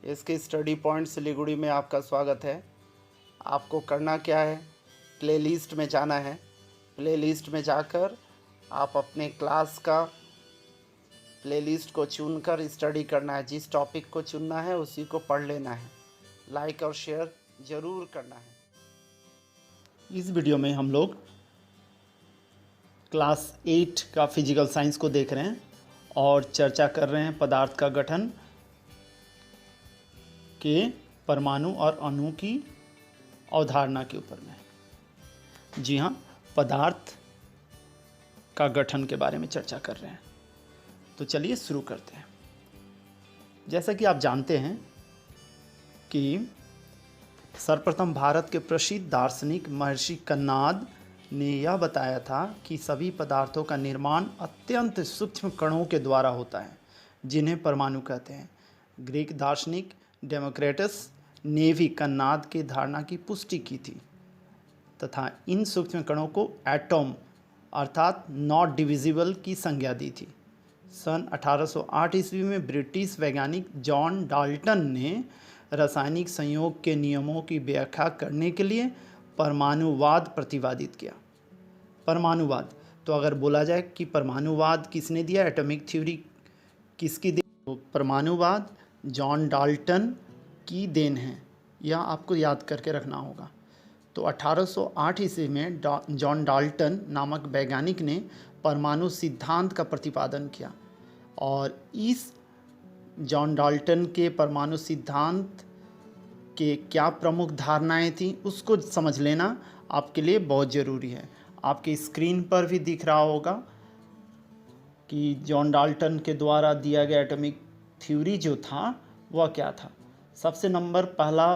इसके study point Siliguri में आपका स्वागत है। आपको करना क्या है, प्लेलिस्ट में जाना है। प्लेलिस्ट में जाकर आप अपने क्लास का प्लेलिस्ट को चुनकर स्टडी करना है। जिस टॉपिक को चुनना है उसी को पढ़ लेना है। लाइक और शेयर ज़रूर करना है। इस वीडियो में हम लोग क्लास 8 का फिजिकल साइंस को देख रहे हैं और चर्चा कर रहे हैं पदार्थ का गठन के परमाणु और अणु की अवधारणा के ऊपर में। जी हाँ, पदार्थ का गठन के बारे में चर्चा कर रहे हैं। तो चलिए शुरू करते हैं। जैसा कि आप जानते हैं कि सर्वप्रथम भारत के प्रसिद्ध दार्शनिक महर्षि कणाद ने यह बताया था कि सभी पदार्थों का निर्माण अत्यंत सूक्ष्म कणों के द्वारा होता है, जिन्हें परमाणु कहते हैं। ग्रीक दार्शनिक डेमोक्रिटस ने भी कणाद की धारणा की पुष्टि की थी तथा इन सूक्ष्म कणों को एटॉम अर्थात नॉट डिविजिबल की संज्ञा दी थी। सन 1808 ईस्वी में ब्रिटिश वैज्ञानिक जॉन डाल्टन ने रासायनिक संयोग के नियमों की व्याख्या करने के लिए परमाणुवाद प्रतिपादित किया। परमाणुवाद, तो अगर बोला जाए कि परमाणुवाद किसने दिया, एटॉमिक थ्योरी किसकी देन, तो परमाणुवाद जॉन डाल्टन की देन है। यह आपको याद करके रखना होगा। तो 1808 ईस्वी में जॉन डाल्टन नामक वैज्ञानिक ने परमाणु सिद्धांत का प्रतिपादन किया और इस जॉन डाल्टन के परमाणु सिद्धांत के क्या प्रमुख धारणाएं थीं उसको समझ लेना आपके लिए बहुत ज़रूरी है। आपके स्क्रीन पर भी दिख रहा होगा कि जॉन डाल्टन के द्वारा दिया गया एटॉमिक थ्योरी जो था वह क्या था। सबसे पहला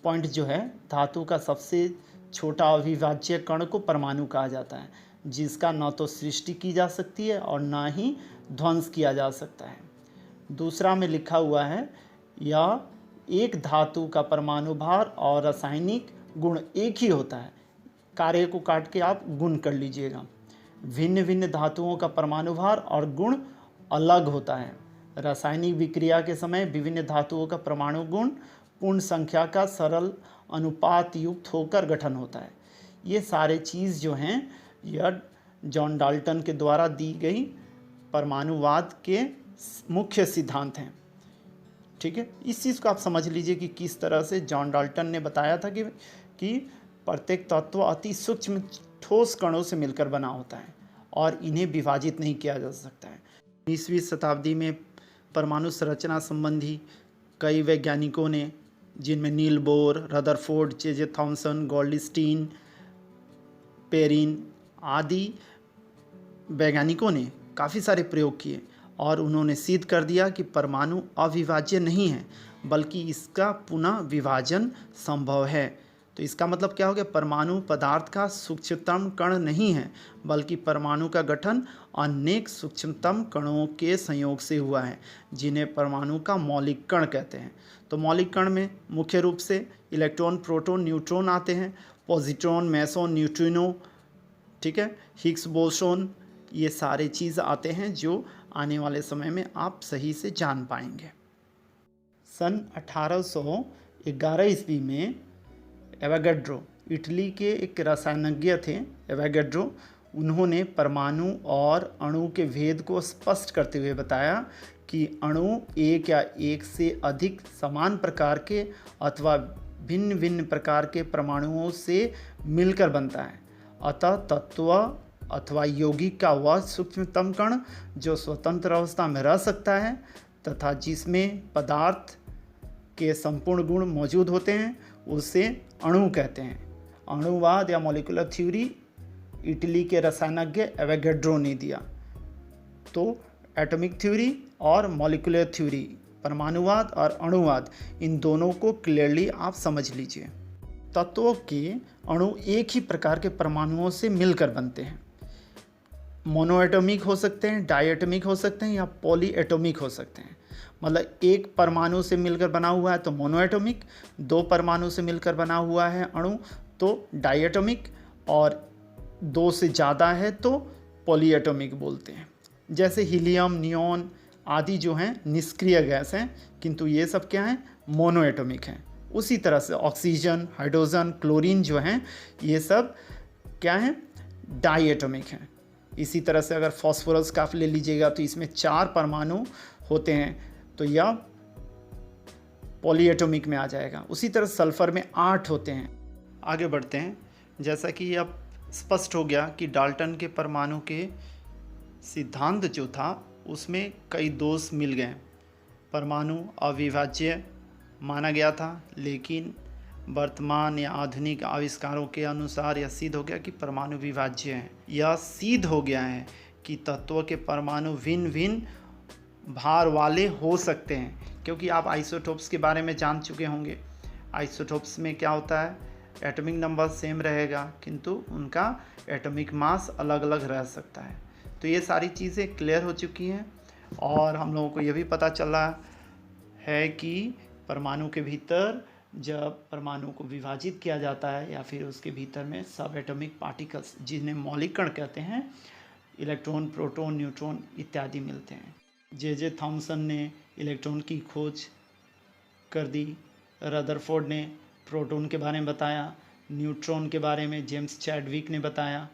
पॉइंट जो है, धातु का सबसे छोटा अविभाज्य कण को परमाणु कहा जाता है, जिसका न तो सृष्टि की जा सकती है और न ही ध्वंस किया जा सकता है। दूसरा में लिखा हुआ है, यह एक धातु का परमाणु भार और रासायनिक गुण एक ही होता है। कार्य को काट के आप गुण कर लीजिएगा। भिन्न भिन्न धातुओं का परमाणु भार और गुण अलग होता है। रासायनिक विक्रिया के समय विभिन्न धातुओं का परमाणु गुण पूर्ण संख्या का सरल अनुपात युक्त होकर गठन होता है। ये सारे चीज़ जो हैं यह जॉन डाल्टन के द्वारा दी गई परमाणुवाद के मुख्य सिद्धांत हैं। ठीक है, इस चीज़ को आप समझ लीजिए कि किस तरह से जॉन डाल्टन ने बताया था कि प्रत्येक तत्व अति सूक्ष्म ठोस कणों से मिलकर बना होता है और इन्हें विभाजित नहीं किया जा सकता है। 19वीं शताब्दी में परमाणु संरचना संबंधी कई वैज्ञानिकों ने, जिनमें Niels Bohr, Rutherford, J Thomson, Goldstein, Perrin आदि वैज्ञानिकों ने काफ़ी सारे प्रयोग किए और उन्होंने सिद्ध कर दिया कि परमाणु अविभाज्य नहीं है, बल्कि इसका पुनः विभाजन संभव है। तो इसका मतलब क्या हो गया, परमाणु पदार्थ का सूक्ष्मतम कण नहीं है, बल्कि परमाणु का गठन अनेक सूक्ष्मतम कणों के संयोग से हुआ है, जिन्हें परमाणु का मौलिक कण कहते हैं। तो मौलिक कण में मुख्य रूप से इलेक्ट्रॉन, प्रोटॉन, न्यूट्रॉन आते हैं। पॉजिट्रॉन, मेसॉन, न्यूट्रिनो, ठीक है, हिग्स बोसोन, ये सारे चीज़ आते हैं जो आने वाले समय में आप सही से जान पाएंगे। सन 1811 ईस्वी में एवोगाड्रो, इटली के एक रसायनज्ञ थे एवोगाड्रो, उन्होंने परमाणु और अणु के भेद को स्पष्ट करते हुए बताया कि अणु एक या एक से अधिक समान प्रकार के अथवा भिन्न भिन्न प्रकार के परमाणुओं से मिलकर बनता है। अतः तत्व अथवा यौगिक का वह सूक्ष्मतम कण जो स्वतंत्र अवस्था में रह सकता है तथा जिसमें पदार्थ के संपूर्ण गुण मौजूद होते हैं, उसे अणु कहते हैं। अणुवाद या मॉलिक्यूलर थ्योरी इटली के रसायनज्ञ एवोगाड्रो ने दिया। तो एटॉमिक थ्योरी और मॉलिक्यूलर थ्योरी, परमाणुवाद और अणुवाद, इन दोनों को क्लियरली आप समझ लीजिए। तत्वों के अणु एक ही प्रकार के परमाणुओं से मिलकर बनते हैं। मोनोएटॉमिक हो सकते हैं, डायएटॉमिक हो सकते हैं या पॉलीएटॉमिक हो सकते हैं। मतलब एक परमाणु से मिलकर बना हुआ है तो मोनोएटॉमिक, दो परमाणु से मिलकर बना हुआ है अणु तो डायएटॉमिक, और दो से ज़्यादा है तो पॉलीएटॉमिक बोलते हैं। जैसे हीलियम, नियॉन आदि जो हैं निष्क्रिय गैस हैं, किंतु ये सब क्या हैं, मोनो एटॉमिक हैं। उसी तरह से ऑक्सीजन, हाइड्रोजन, क्लोरीन जो हैं ये सब क्या हैं, डाई एटॉमिक हैं। इसी तरह से अगर फॉस्फोरस का आप ले लीजिएगा तो इसमें 4 परमाणु होते हैं, तो यह पॉलीएटॉमिक में आ जाएगा। उसी तरह सल्फर में 8 होते हैं। आगे बढ़ते हैं। जैसा कि अब स्पष्ट हो गया कि डाल्टन के परमाणु के सिद्धांत जो था उसमें कई दोष मिल गए। परमाणु अविभाज्य माना गया था, लेकिन वर्तमान या आधुनिक आविष्कारों के अनुसार यह सिद्ध हो गया कि परमाणु विभाज्य हैं। यह सिद्ध हो गया है कि तत्वों के परमाणु भिन्न भिन्न भार वाले हो सकते हैं, क्योंकि आप आइसोटोप्स के बारे में जान चुके होंगे। आइसोटोप्स में क्या होता है, एटॉमिक नंबर सेम रहेगा किंतु उनका एटॉमिक मास अलग अलग रह सकता है। तो ये सारी चीज़ें क्लियर हो चुकी हैं और हम लोगों को ये भी पता चला है कि परमाणु के भीतर जब परमाणु को विभाजित किया जाता है या फिर उसके भीतर में सब एटॉमिक पार्टिकल्स, जिन्हें मौलिक कण कहते हैं, इलेक्ट्रॉन, प्रोटॉन, न्यूट्रॉन इत्यादि मिलते हैं। जे थॉमसन ने इलेक्ट्रॉन की खोज कर दी, रदरफोर्ड ने प्रोटॉन के बारे में बताया, न्यूट्रॉन के बारे में जेम्स चैडविक ने बताया।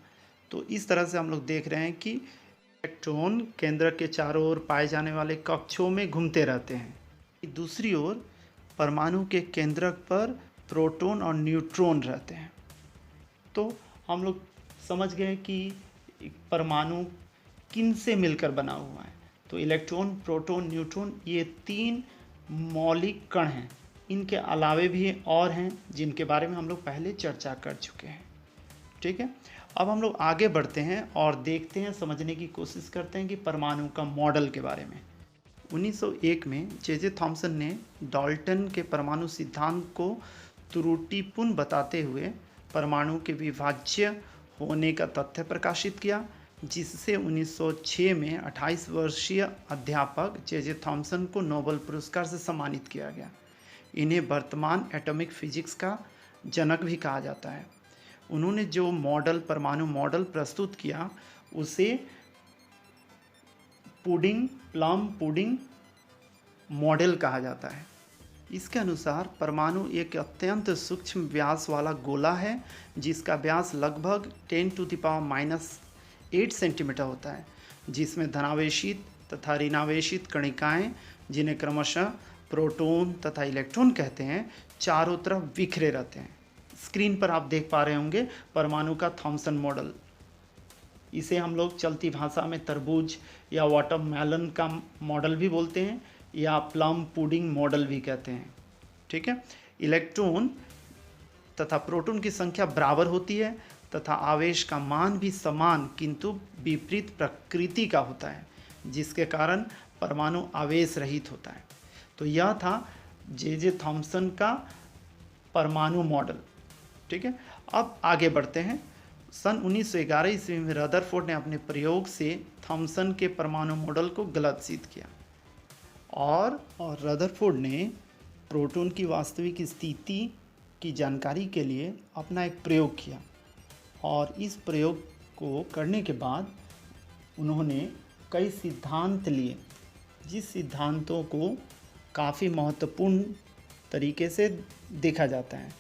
तो इस तरह से हम लोग देख रहे हैं कि इलेक्ट्रॉन केंद्र के चारों ओर पाए जाने वाले कक्षों में घूमते रहते हैं। दूसरी ओर परमाणु के केंद्रक पर प्रोटॉन और न्यूट्रॉन रहते हैं। तो हम लोग समझ गए कि परमाणु किन से मिलकर बना हुआ है। तो इलेक्ट्रॉन, प्रोटॉन, न्यूट्रॉन ये 3 मौलिक कण हैं। इनके अलावे भी और हैं जिनके बारे में हम लोग पहले चर्चा कर चुके हैं। ठीक है, अब हम लोग आगे बढ़ते हैं और देखते हैं, समझने की कोशिश करते हैं कि परमाणु का मॉडल के बारे में। 1901 में जे थॉमसन ने डाल्टन के परमाणु सिद्धांत को त्रुटिपूर्ण बताते हुए परमाणु के विभाज्य होने का तथ्य प्रकाशित किया, जिससे 1906 में 28 वर्षीय अध्यापक जे थॉमसन को नोबेल पुरस्कार से सम्मानित किया गया। इन्हें वर्तमान एटॉमिक फिजिक्स का जनक भी कहा जाता है। उन्होंने जो मॉडल, परमाणु मॉडल प्रस्तुत किया उसे प्लम पुडिंग मॉडल कहा जाता है। इसके अनुसार परमाणु एक अत्यंत सूक्ष्म व्यास वाला गोला है जिसका व्यास लगभग 10⁻⁻8 सेंटीमीटर होता है, जिसमें धनावेशित तथा ऋणावेशित कणिकाएं, जिन्हें क्रमशः प्रोटॉन तथा इलेक्ट्रॉन कहते हैं, चारों तरफ बिखरे रहते हैं। स्क्रीन पर आप देख पा रहे होंगे परमाणु का थॉमसन मॉडल। इसे हम लोग चलती भाषा में तरबूज या वाटरमेलन का मॉडल भी बोलते हैं या प्लम पुडिंग मॉडल भी कहते हैं। ठीक है, इलेक्ट्रॉन तथा प्रोटॉन की संख्या बराबर होती है तथा आवेश का मान भी समान किंतु विपरीत प्रकृति का होता है, जिसके कारण परमाणु आवेश रहित होता है। तो यह था जे थॉमसन का परमाणु मॉडल। ठीक है, अब आगे बढ़ते हैं। सन 1911 ईस्वी में रदरफोर्ड ने अपने प्रयोग से थॉमसन के परमाणु मॉडल को गलत सिद्ध किया और रदरफोर्ड ने प्रोटॉन की वास्तविक स्थिति की जानकारी के लिए अपना एक प्रयोग किया और इस प्रयोग को करने के बाद उन्होंने कई सिद्धांत लिए, जिस सिद्धांतों को काफ़ी महत्वपूर्ण तरीके से देखा जाता है।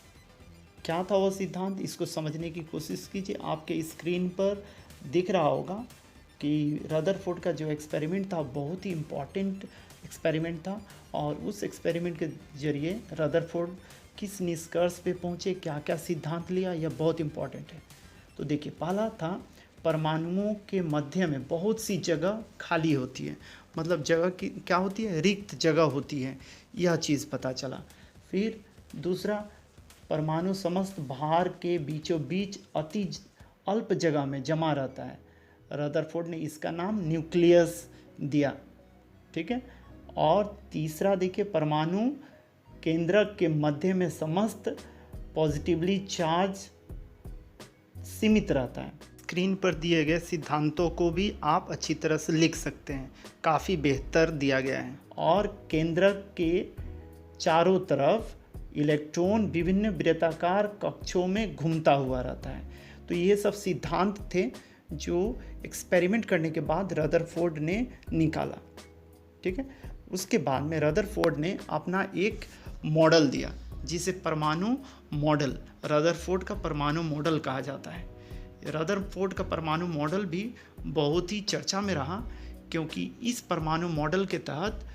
क्या था वो सिद्धांत, इसको समझने की कोशिश कीजिए। आपके स्क्रीन पर दिख रहा होगा कि रदरफोर्ड का जो एक्सपेरिमेंट था बहुत ही इम्पॉर्टेंट एक्सपेरिमेंट था और उस एक्सपेरिमेंट के जरिए रदरफोर्ड किस निष्कर्ष पे पहुँचे, क्या क्या सिद्धांत लिया, यह बहुत इम्पॉर्टेंट है। तो देखिए, पहला था परमाणुओं के मध्य में बहुत सी जगह खाली होती है, मतलब जगह की क्या होती है, रिक्त जगह होती है, यह चीज़ पता चला। फिर दूसरा, परमाणु समस्त भार के बीचों बीच अति अल्प जगह में जमा रहता है। रदरफोर्ड ने इसका नाम न्यूक्लियस दिया। ठीक है, और तीसरा देखिए, परमाणु केंद्रक के मध्य में समस्त पॉजिटिवली चार्ज सीमित रहता है। स्क्रीन पर दिए गए सिद्धांतों को भी आप अच्छी तरह से लिख सकते हैं, काफ़ी बेहतर दिया गया है। और केंद्रक के चारों तरफ इलेक्ट्रॉन विभिन्न वृत्ताकार कक्षों में घूमता हुआ रहता है। तो ये सब सिद्धांत थे जो एक्सपेरिमेंट करने के बाद रदरफोर्ड ने निकाला। ठीक है, उसके बाद में रदरफोर्ड ने अपना एक मॉडल दिया जिसे परमाणु मॉडल, रदरफोर्ड का परमाणु मॉडल कहा जाता है। रदरफोर्ड का परमाणु मॉडल भी बहुत ही चर्चा में रहा, क्योंकि इस परमाणु मॉडल के तहत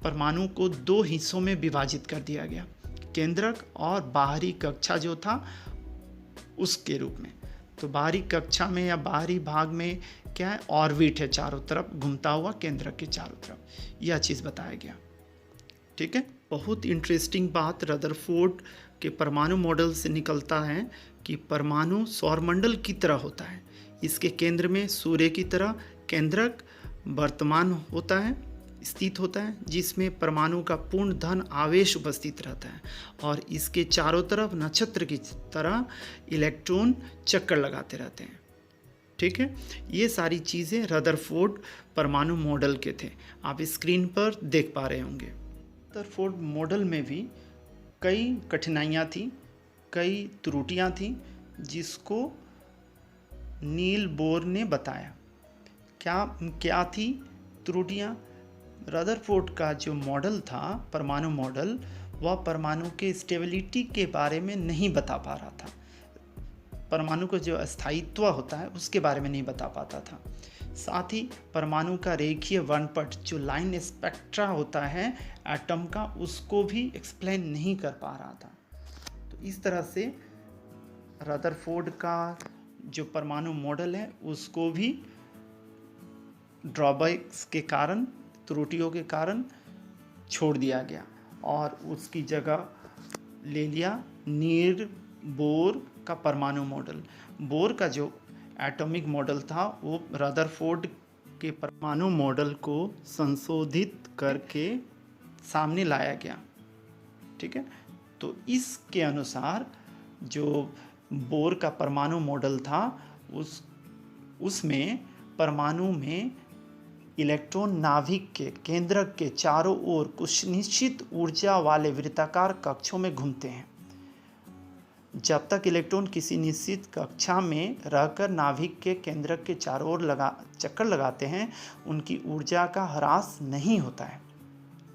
परमाणु को दो हिस्सों में विभाजित कर दिया गया, केंद्रक और बाहरी कक्षा जो था उसके रूप में। तो बाहरी कक्षा में या बाहरी भाग में क्या है, ऑर्बिट है, चारों तरफ घूमता हुआ केंद्रक के चारों तरफ, यह चीज़ बताया गया। ठीक है, बहुत इंटरेस्टिंग बात रदरफोर्ड के परमाणु मॉडल से निकलता है कि परमाणु सौरमंडल की तरह होता है। इसके केंद्र में सूर्य की तरह केंद्रक वर्तमान होता है, स्थित होता है, जिसमें परमाणु का पूर्ण धन आवेश उपस्थित रहता है और इसके चारों तरफ नक्षत्र की तरह इलेक्ट्रॉन चक्कर लगाते रहते हैं। ठीक है, ये सारी चीज़ें रदरफोर्ड परमाणु मॉडल के थे, आप स्क्रीन पर देख पा रहे होंगे। रदरफोर्ड मॉडल में भी कई कठिनाइयाँ थी, कई त्रुटियाँ थी, जिसको नील बोर ने बताया। क्या थी त्रुटियाँ? रदरफोर्ड का जो मॉडल था, परमाणु मॉडल, वह परमाणु के स्टेबिलिटी के बारे में नहीं बता पा रहा था। परमाणु का जो स्थायित्व होता है उसके बारे में नहीं बता पाता था। साथ ही परमाणु का रेखीय वर्णपट, जो लाइन स्पेक्ट्रा होता है एटम का, उसको भी एक्सप्लेन नहीं कर पा रहा था। तो इस तरह से रदरफोर्ड का जो परमाणु मॉडल है उसको भी ड्रॉबैक्स के कारण, त्रुटियों के कारण छोड़ दिया गया और उसकी जगह ले लिया नील बोर का परमाणु मॉडल। बोर का जो एटॉमिक मॉडल था वो रदरफोर्ड के परमाणु मॉडल को संशोधित करके सामने लाया गया। ठीक है, तो इसके अनुसार जो बोर का परमाणु मॉडल था उसमें परमाणु में इलेक्ट्रॉन नाभिक के केंद्रक के चारों ओर कुछ निश्चित ऊर्जा वाले वृत्ताकार कक्षों में घूमते हैं। जब तक इलेक्ट्रॉन किसी निश्चित कक्षा में रहकर नाभिक के केंद्रक के चारों ओर चक्कर लगाते हैं, उनकी ऊर्जा का ह्रास नहीं होता है।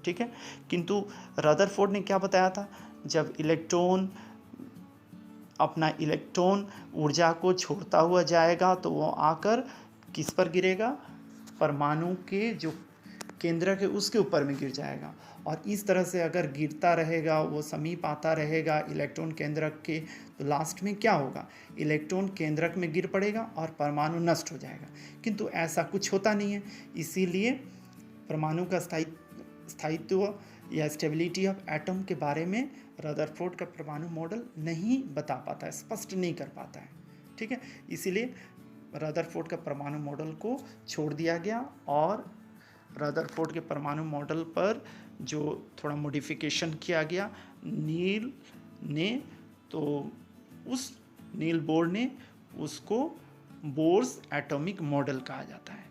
ठीक है, किंतु रदरफोर्ड ने क्या बताया था, जब इलेक्ट्रॉन अपना इलेक्ट्रॉन ऊर्जा को छोड़ता हुआ जाएगा तो वो आकर किस पर गिरेगा, परमाणु के जो केंद्रक है उसके ऊपर में गिर जाएगा। और इस तरह से अगर गिरता रहेगा, वो समीप आता रहेगा इलेक्ट्रॉन केंद्रक के, तो लास्ट में क्या होगा, इलेक्ट्रॉन केंद्रक में गिर पड़ेगा और परमाणु नष्ट हो जाएगा। किंतु ऐसा कुछ होता नहीं है, इसीलिए परमाणु का स्थायित्व या स्टेबिलिटी ऑफ एटम के बारे में रदरफोर्ड का परमाणु मॉडल नहीं बता पाता है, स्पष्ट नहीं कर पाता है। ठीक है, इसीलिए रदरफोर्ड का परमाणु मॉडल को छोड़ दिया गया और रदरफोर्ड के परमाणु मॉडल पर जो थोड़ा मॉडिफिकेशन किया गया नील ने, तो उस नील बोर ने उसको बोर्स एटॉमिक मॉडल कहा जाता है।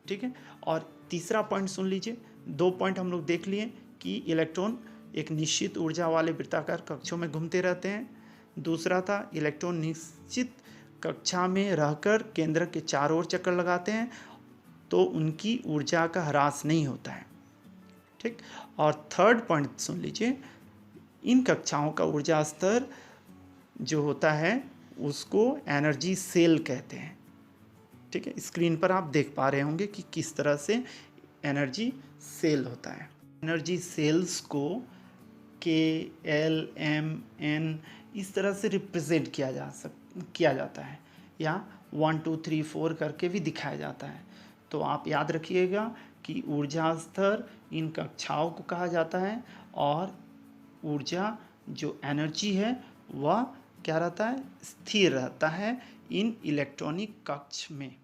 ठीक है, और तीसरा पॉइंट सुन लीजिए, दो पॉइंट हम लोग देख लिए कि इलेक्ट्रॉन एक निश्चित ऊर्जा वाले वृत्ताकार कक्षों में घूमते रहते हैं। दूसरा था इलेक्ट्रॉन निश्चित कक्षा में रहकर केंद्र के चारों ओर चक्कर लगाते हैं तो उनकी ऊर्जा का ह्रास नहीं होता है। ठीक, और थर्ड पॉइंट सुन लीजिए, इन कक्षाओं का ऊर्जा स्तर जो होता है उसको एनर्जी सेल कहते हैं। ठीक है, स्क्रीन पर आप देख पा रहे होंगे कि किस तरह से एनर्जी सेल होता है। एनर्जी सेल्स को KLMN इस तरह से रिप्रेजेंट किया जाता है, या 1 2 3 4 करके भी दिखाया जाता है। तो आप याद रखिएगा कि ऊर्जा स्तर इन कक्षाओं को कहा जाता है और ऊर्जा जो एनर्जी है वह क्या रहता है, स्थिर रहता है इन इलेक्ट्रॉनिक कक्ष में।